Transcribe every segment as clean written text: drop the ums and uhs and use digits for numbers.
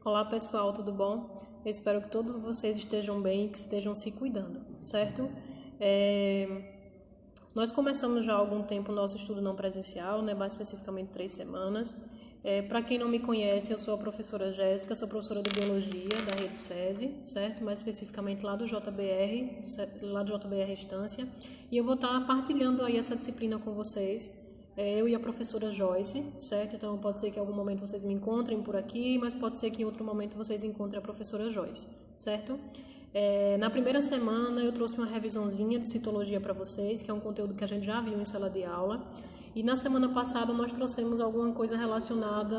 Olá pessoal, tudo bom? Eu espero que todos vocês estejam bem e que estejam se cuidando, certo? Nós começamos já há algum tempo o nosso estudo não presencial, mais especificamente 3 semanas. Para quem não me conhece, eu sou a professora Jéssica, sou professora de Biologia da Rede SESI, certo? Mais especificamente lá do JBR, lá do JBR Estância. E eu vou estar partilhando aí essa disciplina com vocês. Eu e a professora Joyce, certo? Então pode ser que em algum momento vocês me encontrem por aqui, mas pode ser que em outro momento vocês encontrem a professora Joyce, certo? Na primeira semana eu trouxe uma revisãozinha de citologia para vocês, que é um conteúdo que a gente já viu em sala de aula. E na semana passada nós trouxemos alguma coisa relacionada...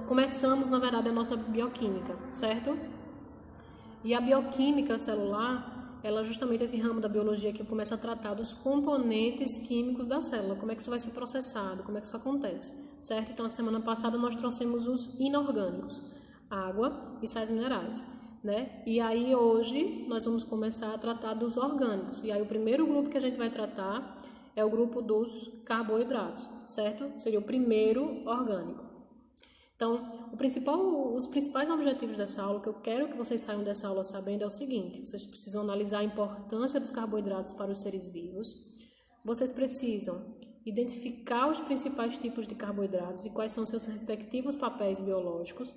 Começamos, na verdade, a nossa bioquímica, certo? E a bioquímica celular, ela é justamente esse ramo da biologia que começa a tratar dos componentes químicos da célula, como é que isso vai ser processado, como é que isso acontece, certo? Então, a semana passada nós trouxemos os inorgânicos, água e sais minerais, E aí, hoje, nós vamos começar a tratar dos orgânicos. E aí, o primeiro grupo que a gente vai tratar é o grupo dos carboidratos, certo? Seria o primeiro orgânico. Então, os principais objetivos dessa aula, que eu quero que vocês saiam dessa aula sabendo, é o seguinte: vocês precisam analisar a importância dos carboidratos para os seres vivos, vocês precisam identificar os principais tipos de carboidratos e quais são seus respectivos papéis biológicos,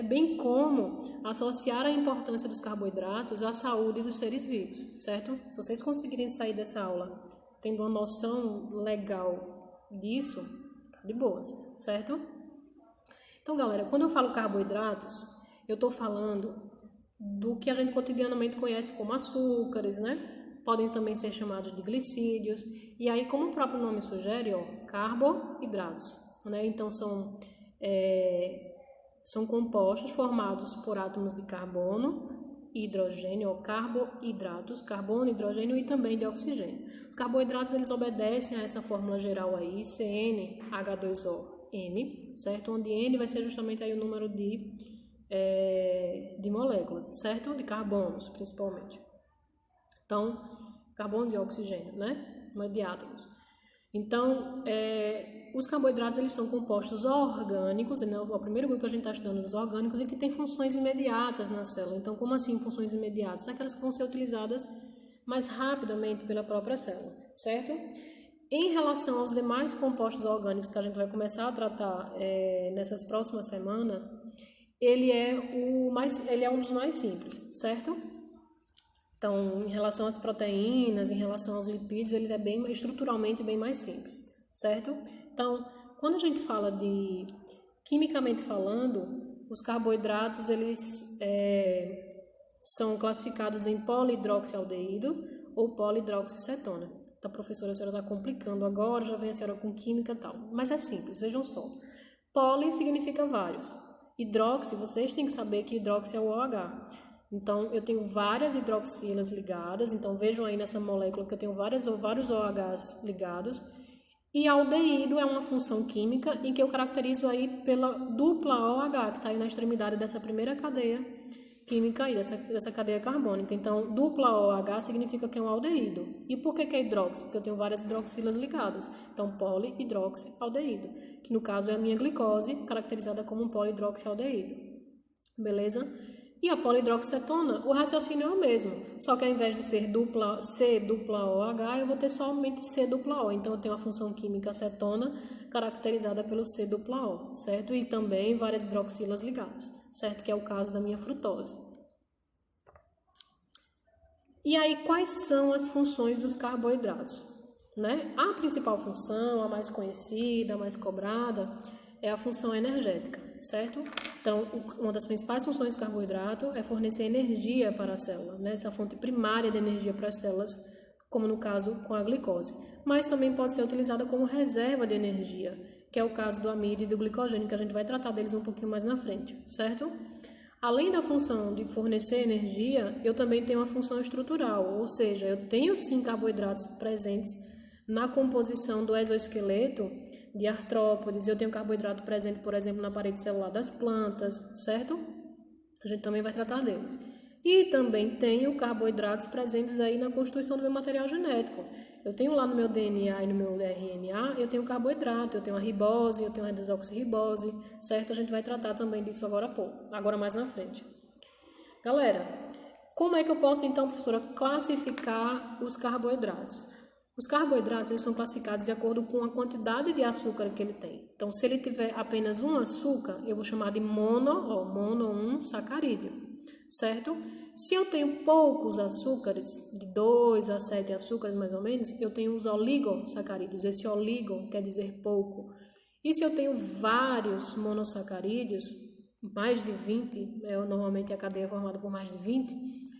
bem como associar a importância dos carboidratos à saúde dos seres vivos, certo? Se vocês conseguirem sair dessa aula tendo uma noção legal disso, tá de boas, certo? Então, galera, quando eu falo carboidratos, eu estou falando do que a gente cotidianamente conhece como açúcares, Podem também ser chamados de glicídios. E aí, como o próprio nome sugere, carboidratos, Então, são compostos formados por átomos de carbono e hidrogênio, carboidratos, carbono, hidrogênio e também de oxigênio. Os carboidratos, eles obedecem a essa fórmula geral aí, CnH2O. N, certo? Onde N vai ser justamente aí o número de moléculas, certo? De carbonos, principalmente. Então, carbono e oxigênio, Mas de átomos. Então, os carboidratos, eles são compostos orgânicos, o primeiro grupo que a gente está estudando os orgânicos e que tem funções imediatas na célula. Então, como assim funções imediatas? Aquelas que vão ser utilizadas mais rapidamente pela própria célula, certo? Em relação aos demais compostos orgânicos que a gente vai começar a tratar nessas próximas semanas, ele é um dos mais simples, certo? Então, em relação às proteínas, em relação aos lipídios, ele é estruturalmente bem mais simples, certo? Então, quando a gente fala de, quimicamente falando, os carboidratos, eles são classificados em polihidroxialdeído ou polihidroxicetona. A professora, a senhora está complicando agora, já vem a senhora com química e tal. Mas é simples, vejam só. Poli significa vários. Hidroxi, vocês têm que saber que hidroxi é o OH. Então, eu tenho várias hidroxilas ligadas. Então, vejam aí nessa molécula que eu tenho vários OHs ligados. E aldeído é uma função química em que eu caracterizo aí pela dupla OH, que está aí na extremidade dessa primeira cadeia química aí, dessa cadeia carbônica. Então, dupla OH significa que é um aldeído. E por que é hidróxido? Porque eu tenho várias hidroxilas ligadas. Então, polihidroxialdeído, que no caso é a minha glicose, caracterizada como um polihidroxialdeído. Beleza? E a polihidroxicetona, o raciocínio é o mesmo. Só que ao invés de ser C dupla OH, eu vou ter somente C dupla O. Então, eu tenho a função química cetona, caracterizada pelo C dupla O, certo? E também várias hidroxilas ligadas, certo? Que é o caso da minha frutose. E aí, quais são as funções dos carboidratos? A principal função, a mais conhecida, a mais cobrada, é a função energética, certo? Então, uma das principais funções do carboidrato é fornecer energia para a célula, Essa fonte primária de energia para as células, como no caso com a glicose. Mas também pode ser utilizada como reserva de energia, que é o caso do amide e do glicogênio, que a gente vai tratar deles um pouquinho mais na frente, certo? Além da função de fornecer energia, eu também tenho uma função estrutural, ou seja, eu tenho sim carboidratos presentes na composição do exoesqueleto de artrópodes, eu tenho carboidrato presente, por exemplo, na parede celular das plantas, certo? A gente também vai tratar deles. E também tenho carboidratos presentes aí na constituição do meu material genético. Eu tenho lá no meu DNA e no meu RNA, eu tenho carboidrato, eu tenho a ribose, eu tenho a desoxirribose, certo? A gente vai tratar também disso agora mais na frente. Galera, como é que eu posso então, professora, classificar os carboidratos? Os carboidratos eles são classificados de acordo com a quantidade de açúcar que ele tem. Então, se ele tiver apenas um açúcar, eu vou chamar de mono sacarídeo, certo? Se eu tenho poucos açúcares, de 2 a 7 açúcares mais ou menos, eu tenho os oligosacarídeos. Esse oligo quer dizer pouco. E se eu tenho vários monossacarídeos, mais de 20, normalmente a cadeia é formada por mais de 20,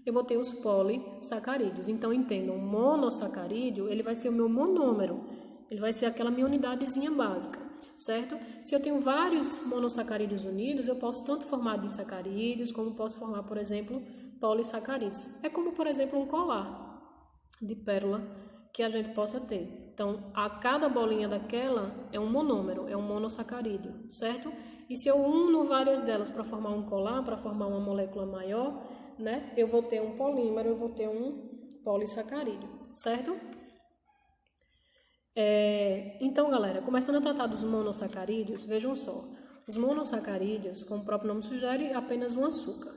eu vou ter os polissacarídeos. Então, entendam, o monossacarídeo, ele vai ser o meu monômero, ele vai ser aquela minha unidadezinha básica, certo? Se eu tenho vários monossacarídeos unidos, eu posso tanto formar disacarídeos, como posso formar, por exemplo, polissacarídeos. É como, por exemplo, um colar de pérola que a gente possa ter. Então, a cada bolinha daquela é um monômero, é um monossacarídeo, certo? E se eu uno várias delas para formar um colar, para formar uma molécula maior, né, eu vou ter um polímero, eu vou ter um polissacarídeo, certo? Então, galera, começando a tratar dos monossacarídeos, vejam só. Os monossacarídeos, como o próprio nome sugere, é apenas um açúcar.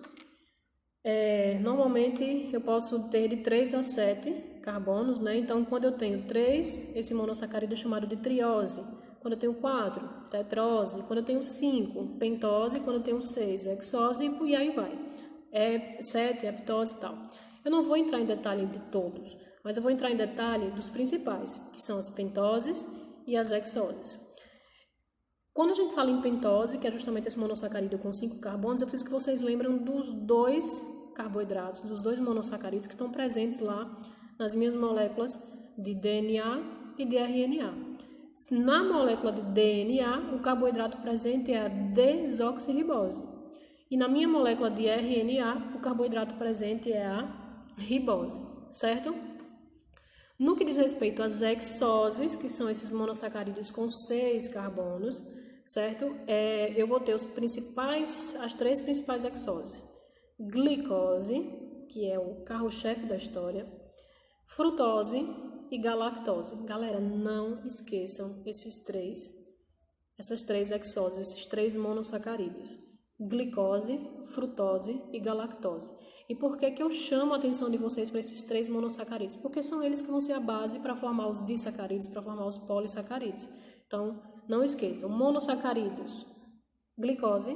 Normalmente, eu posso ter de 3 a 7 carbonos, né? Então, quando eu tenho 3, esse monossacarídeo é chamado de triose. Quando eu tenho 4, tetrose. Quando eu tenho 5, pentose. Quando eu tenho 6, hexose, e aí vai. 7, heptose e tal. Eu não vou entrar em detalhe de todos, mas eu vou entrar em detalhe dos principais, que são as pentoses e as hexoses. Quando a gente fala em pentose, que é justamente esse monossacarídeo com 5 carbonos, eu preciso que vocês lembrem dos 2 carboidratos, dos 2 monossacarídeos que estão presentes lá nas minhas moléculas de DNA e de RNA. Na molécula de DNA, o carboidrato presente é a desoxirribose. E na minha molécula de RNA, o carboidrato presente é a ribose, certo? No que diz respeito às hexoses, que são esses monossacarídeos com 6 carbonos, certo? Eu vou ter as 3 principais hexoses. Glicose, que é o carro-chefe da história, frutose e galactose. Galera, não esqueçam essas três hexoses, esses 3 monossacarídeos. Glicose, frutose e galactose. E por que eu chamo a atenção de vocês para esses 3 monossacarídeos? Porque são eles que vão ser a base para formar os disacarídeos, para formar os polissacarídeos. Então, não esqueçam, monossacarídeos, glicose,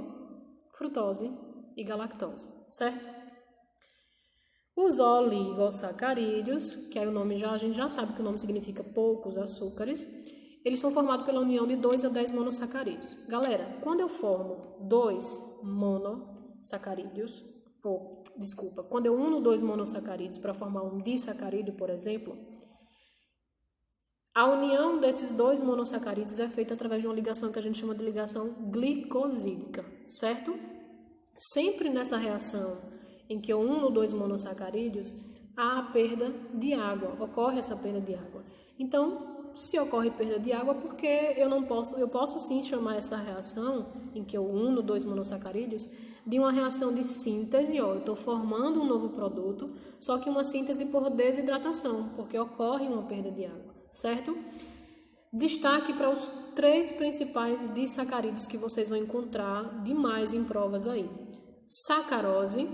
frutose e galactose, certo? Os oligosacarídeos, que aí a gente já sabe que o nome significa poucos açúcares, eles são formados pela união de 2 a 10 monossacarídeos. Galera, quando eu formo 2 monossacarídeos, quando eu uno 2 monossacarídeos para formar um disacarídeo, por exemplo, a união desses 2 monossacarídeos é feita através de uma ligação que a gente chama de ligação glicosídica, certo? Sempre nessa reação em que eu uno 2 monossacarídeos, há a perda de água, ocorre essa perda de água. Então, se ocorre perda de água, porque eu posso sim chamar essa reação em que eu uno 2 monossacarídeos de uma reação de síntese. Eu estou formando um novo produto, só que uma síntese por desidratação, porque ocorre uma perda de água, certo? Destaque para os 3 principais disacarídeos que vocês vão encontrar demais em provas aí. Sacarose,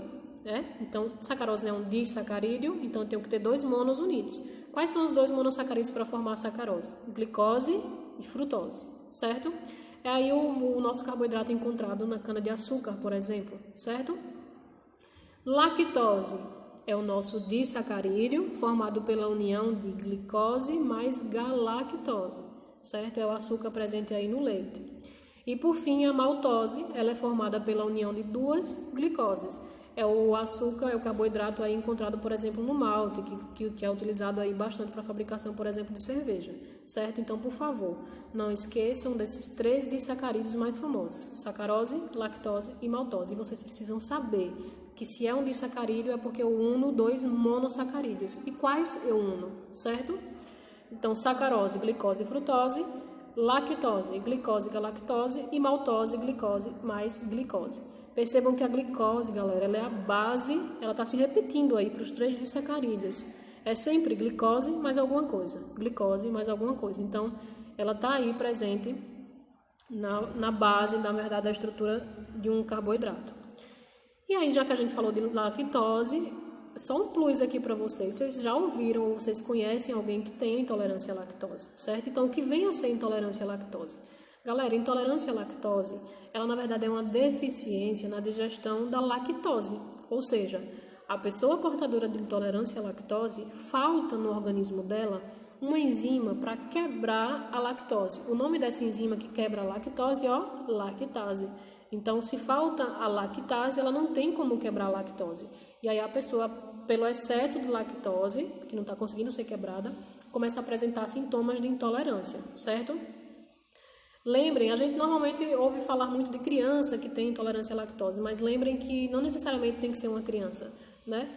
Então, sacarose é um disacarídeo, então eu tenho que ter 2 monos unidos. Quais são os 2 monossacarídeos para formar a sacarose? Glicose e frutose, certo? É aí o nosso carboidrato encontrado na cana-de-açúcar, por exemplo, certo? Lactose é o nosso disacarídeo, formado pela união de glicose mais galactose, certo? É o açúcar presente aí no leite. E por fim, a maltose, ela é formada pela união de 2 glicoses. É o açúcar, é o carboidrato aí encontrado, por exemplo, no malte, que é utilizado aí bastante para a fabricação, por exemplo, de cerveja, certo? Então, por favor, não esqueçam desses 3 disacarídeos mais famosos, sacarose, lactose e maltose. E vocês precisam saber que se é um disacarídeo é porque eu uno 2 monossacarídeos. E quais eu uno, certo? Então, sacarose, glicose e frutose, lactose, glicose e galactose e maltose, glicose mais glicose. Percebam que a glicose, galera, ela é a base, ela está se repetindo aí para os 3 disacarídeos. É sempre glicose mais alguma coisa, glicose mais alguma coisa. Então, ela está aí presente na base, na verdade, da estrutura de um carboidrato. E aí, já que a gente falou de lactose, só um plus aqui para vocês. Vocês já ouviram ou vocês conhecem alguém que tem intolerância à lactose, certo? Então, o que vem a ser intolerância à lactose? Galera, intolerância à lactose, ela na verdade é uma deficiência na digestão da lactose. Ou seja, a pessoa portadora de intolerância à lactose, falta no organismo dela uma enzima para quebrar a lactose. O nome dessa enzima que quebra a lactose é lactase. Então, se falta a lactase, ela não tem como quebrar a lactose. E aí a pessoa, pelo excesso de lactose, que não está conseguindo ser quebrada, começa a apresentar sintomas de intolerância, certo? Lembrem, a gente normalmente ouve falar muito de criança que tem intolerância à lactose, mas lembrem que não necessariamente tem que ser uma criança, né?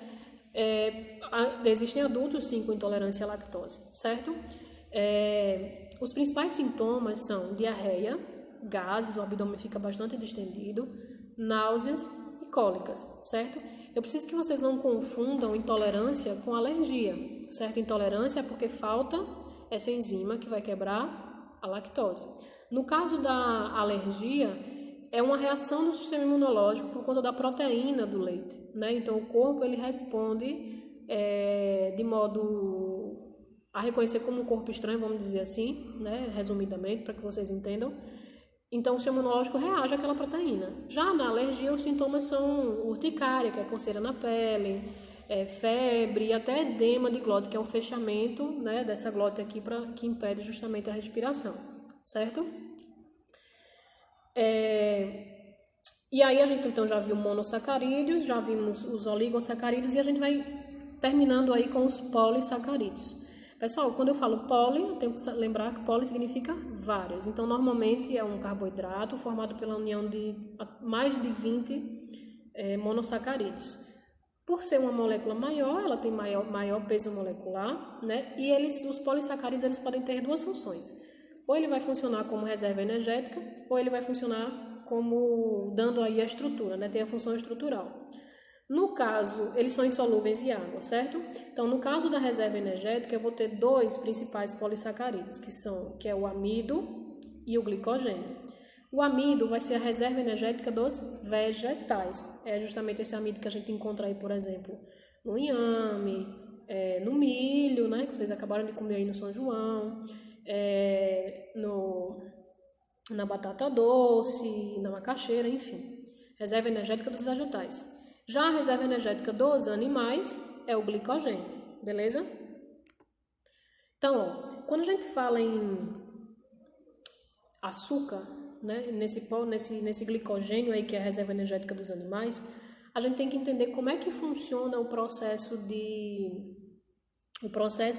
Existem adultos, sim, com intolerância à lactose, certo? Os principais sintomas são diarreia, gases, o abdômen fica bastante distendido, náuseas e cólicas, certo? Eu preciso que vocês não confundam intolerância com alergia, certo? Intolerância é porque falta essa enzima que vai quebrar a lactose. No caso da alergia, é uma reação no sistema imunológico por conta da proteína do leite, né? Então, o corpo ele responde de modo a reconhecer como um corpo estranho, vamos dizer assim, né? Resumidamente, para que vocês entendam. Então, o sistema imunológico reage àquela proteína. Já na alergia, os sintomas são urticária, que é coceira na pele, febre e até edema de glote, que é o fechamento, né, dessa glote aqui que impede justamente a respiração, certo? E aí a gente então já viu monossacarídeos, já vimos os oligosacarídeos e a gente vai terminando aí com os polissacarídeos. Pessoal, quando eu falo poli, eu tenho que lembrar que poli significa vários. Então, normalmente é um carboidrato formado pela união de mais de 20 monossacarídeos. Por ser uma molécula maior, ela tem maior peso molecular, né? E os polissacarídeos eles podem ter 2 funções. Ou ele vai funcionar como reserva energética, ou ele vai funcionar como dando aí a estrutura, né? Tem a função estrutural. No caso, eles são insolúveis em água, certo? Então, no caso da reserva energética, eu vou ter 2 principais polissacarídeos, que é o amido e o glicogênio. O amido vai ser a reserva energética dos vegetais. É justamente esse amido que a gente encontra aí, por exemplo, no inhame, no milho, né? Que vocês acabaram de comer aí no São João, na batata doce, na macaxeira, enfim. Reserva energética dos vegetais. Já a reserva energética dos animais é o glicogênio, beleza? Então, quando a gente fala em açúcar, né, nesse glicogênio aí que é a reserva energética dos animais, a gente tem que entender como é que funciona o processo,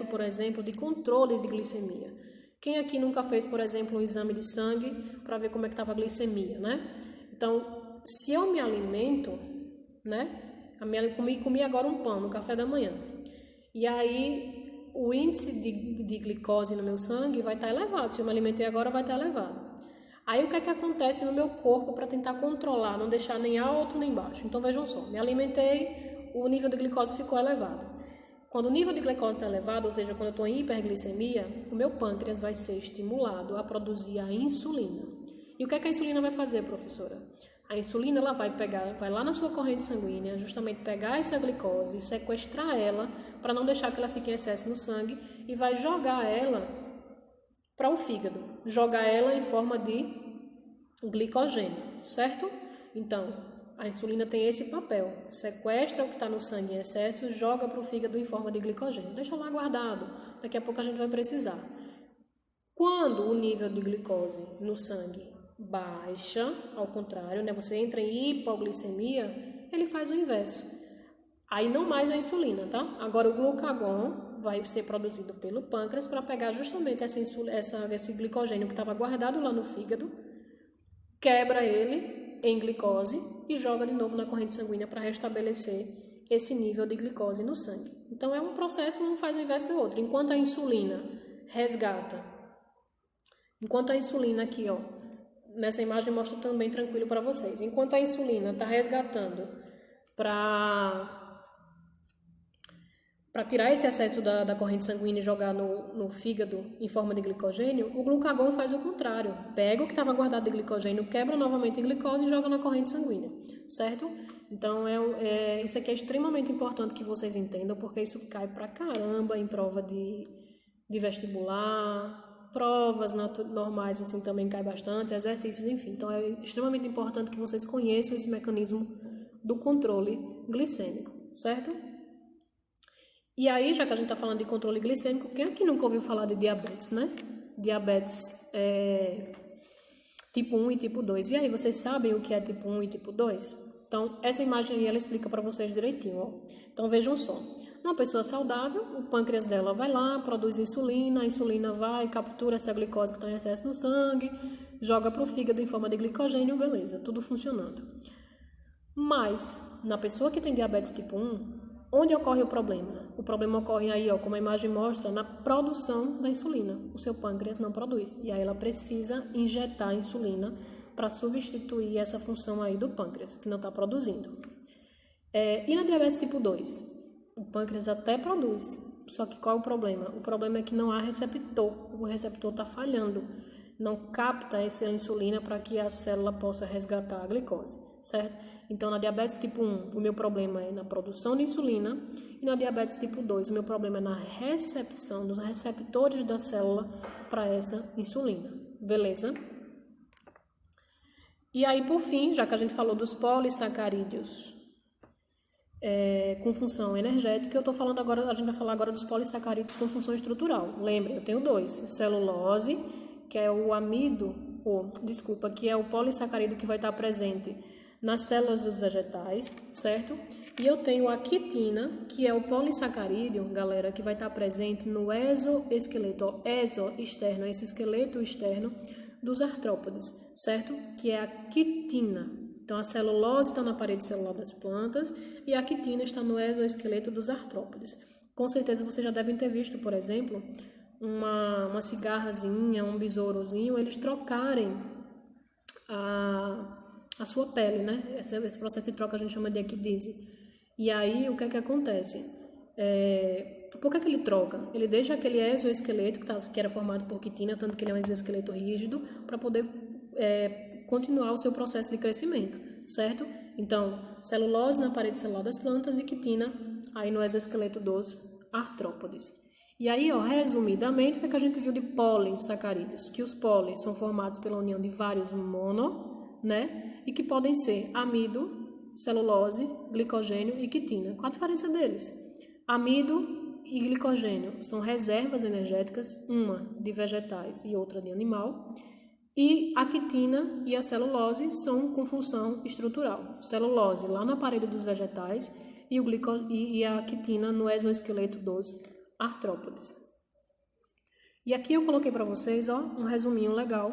por exemplo, de controle de glicemia. Quem aqui nunca fez, por exemplo, um exame de sangue para ver como é que estava a glicemia, né? Então, se eu me alimento, né? Comi agora um pão no café da manhã. E aí, o índice de glicose no meu sangue vai estar elevado. Se eu me alimentei agora, vai estar elevado. Aí, o que é que acontece no meu corpo para tentar controlar, não deixar nem alto nem baixo? Então, vejam só, me alimentei, o nível de glicose ficou elevado. Quando o nível de glicose está elevado, ou seja, quando eu estou em hiperglicemia, o meu pâncreas vai ser estimulado a produzir a insulina. E o que é que a insulina vai fazer, professora? A insulina ela vai lá na sua corrente sanguínea, justamente pegar essa glicose, sequestrar ela, para não deixar que ela fique em excesso no sangue, e vai jogar ela para o fígado, jogar ela em forma de glicogênio, certo? Então, a insulina tem esse papel, sequestra o que está no sangue em excesso, joga para o fígado em forma de glicogênio, deixa lá guardado, daqui a pouco a gente vai precisar. Quando o nível de glicose no sangue baixa, ao contrário, né? Você entra em hipoglicemia, ele faz o inverso. Aí não mais a insulina, tá? Agora o glucagon vai ser produzido pelo pâncreas para pegar justamente esse glicogênio que estava guardado lá no fígado, quebra ele em glicose e joga de novo na corrente sanguínea para restabelecer esse nível de glicose no sangue. Então é um processo, um faz o inverso do outro. Enquanto a insulina resgata, enquanto a insulina aqui, ó, nessa imagem mostra também tranquilo para vocês. Enquanto a insulina está resgatando para tirar esse excesso da corrente sanguínea e jogar no fígado em forma de glicogênio, o glucagon faz o contrário. Pega o que estava guardado de glicogênio, quebra novamente em glicose e joga na corrente sanguínea, certo? Então, isso aqui é extremamente importante que vocês entendam, porque isso cai pra caramba em prova de vestibular, provas normais assim também cai bastante, exercícios, enfim. Então, é extremamente importante que vocês conheçam esse mecanismo do controle glicêmico, certo? E aí, já que a gente está falando de controle glicêmico, quem aqui nunca ouviu falar de diabetes, né? Diabetes tipo 1 e tipo 2. E aí, vocês sabem o que é tipo 1 e tipo 2? Então, essa imagem aí, ela explica para vocês direitinho, ó. Então, vejam só. Uma pessoa saudável, o pâncreas dela vai lá, produz insulina, a insulina vai, captura essa glicose que está em excesso no sangue, joga para o fígado em forma de glicogênio, beleza, tudo funcionando. Mas, na pessoa que tem diabetes tipo 1, onde ocorre o problema? O problema ocorre aí, ó, como a imagem mostra, na produção da insulina. O seu pâncreas não produz. E aí ela precisa injetar insulina para substituir essa função aí do pâncreas, que não está produzindo. E na diabetes tipo 2? O pâncreas até produz. Só que qual é o problema? O problema é que não há receptor. O receptor está falhando. Não capta essa insulina para que a célula possa resgatar a glicose, certo? Então, na diabetes tipo 1, o meu problema é na produção de insulina, e na diabetes tipo 2, o meu problema é na recepção dos receptores da célula para essa insulina, beleza? E aí, por fim, já que a gente falou dos polissacarídeos com função energética, a gente vai falar agora dos polissacarídeos com função estrutural. Lembrem, eu tenho dois, celulose, que é o que é o polissacarídeo que vai estar presente nas células dos vegetais, certo? E eu tenho a quitina, que é o polissacarídeo, galera, que vai estar presente no exoesqueleto, externo, esse esqueleto externo dos artrópodes, certo? Que é a quitina. Então, a celulose está na parede celular das plantas e a quitina está no exoesqueleto dos artrópodes. Com certeza, vocês já devem ter visto, por exemplo, uma cigarrazinha, um besourozinho, eles trocarem a sua pele, né? Esse processo de troca a gente chama de equidise. E aí, o que é que acontece? Por que ele troca? Ele deixa aquele exoesqueleto que era formado por quitina, tanto que ele é um exoesqueleto rígido, para poder continuar o seu processo de crescimento, certo? Então, celulose na parede celular das plantas e quitina aí no exoesqueleto dos artrópodes. E aí, ó, resumidamente, o que a gente viu de polissacarídeos? Que os polis são formados pela união de vários mono, né? E que podem ser amido, celulose, glicogênio e quitina. Qual a diferença deles? Amido e glicogênio são reservas energéticas, uma de vegetais e outra de animal. E a quitina e a celulose são com função estrutural. Celulose lá na parede dos vegetais e a quitina no exoesqueleto dos artrópodes. E aqui eu coloquei para vocês, ó, um resuminho legal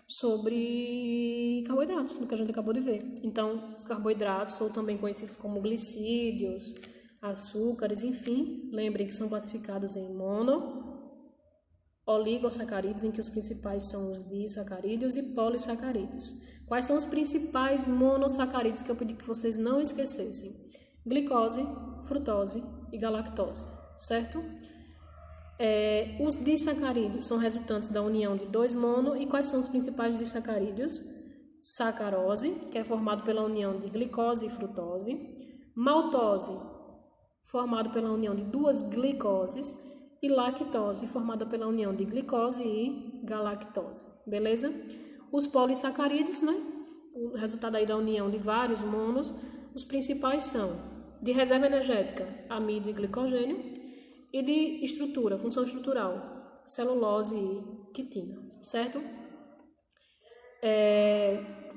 sobre carboidratos, do que a gente acabou de ver. Então, os carboidratos são também conhecidos como glicídios, açúcares, enfim. Lembrem que são classificados em oligosacarídeos, em que os principais são os disacarídeos e polissacarídeos. Quais são os principais monossacarídeos que eu pedi que vocês não esquecessem? Glicose, frutose e galactose, certo? Os disacarídeos são resultantes da união de dois mono. E quais são os principais disacarídeos? Sacarose, que é formado pela união de glicose e frutose. Maltose, formado pela união de duas glicoses. E lactose, formada pela união de glicose e galactose, beleza? Os polissacarídeos, né? O resultado aí da união de vários monos, os principais são de reserva energética, amido e glicogênio, e de estrutura, função estrutural, celulose e quitina, certo?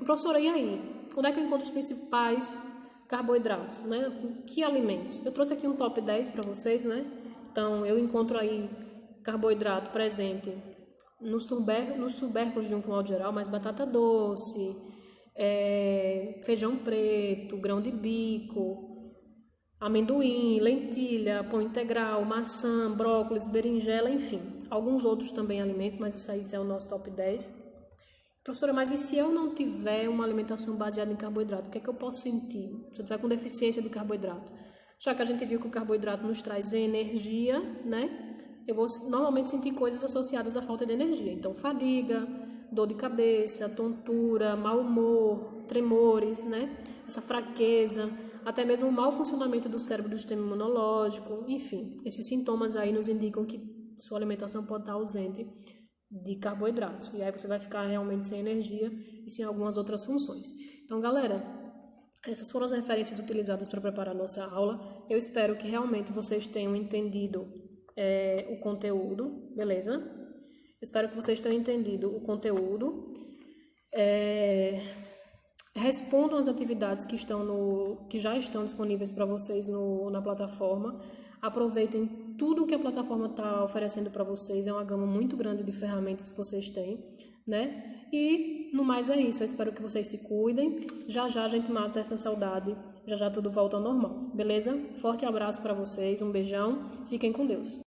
Professora, e aí? Onde é que eu encontro os principais carboidratos, né? Que alimentos? Eu trouxe aqui um top 10 para vocês, né? Então, eu encontro aí carboidrato presente nos tubérculos de um modo geral, mas batata doce, feijão preto, grão de bico, amendoim, lentilha, pão integral, maçã, brócolis, berinjela, enfim. Alguns outros também alimentos, mas isso aí é o nosso top 10. Professora, mas e se eu não tiver uma alimentação baseada em carboidrato, o que é que eu posso sentir? Se eu tiver com deficiência de carboidrato? Já que a gente viu que o carboidrato nos traz energia, né? Eu vou normalmente sentir coisas associadas à falta de energia. Então, fadiga, dor de cabeça, tontura, mau humor, tremores, né? Essa fraqueza, até mesmo o mau funcionamento do cérebro do sistema imunológico, enfim. Esses sintomas aí nos indicam que sua alimentação pode estar ausente de carboidratos. E aí você vai ficar realmente sem energia e sem algumas outras funções. Então, galera, essas foram as referências utilizadas para preparar a nossa aula. Eu espero que realmente vocês tenham entendido o conteúdo, beleza? Espero que vocês tenham entendido o conteúdo. Respondam as atividades que já estão disponíveis para vocês na plataforma. Aproveitem tudo que a plataforma está oferecendo para vocês. É uma gama muito grande de ferramentas que vocês têm, né? E, no mais, é isso. Eu espero que vocês se cuidem. Já já a gente mata essa saudade. Já já tudo volta ao normal, beleza? Forte abraço para vocês. Um beijão. Fiquem com Deus.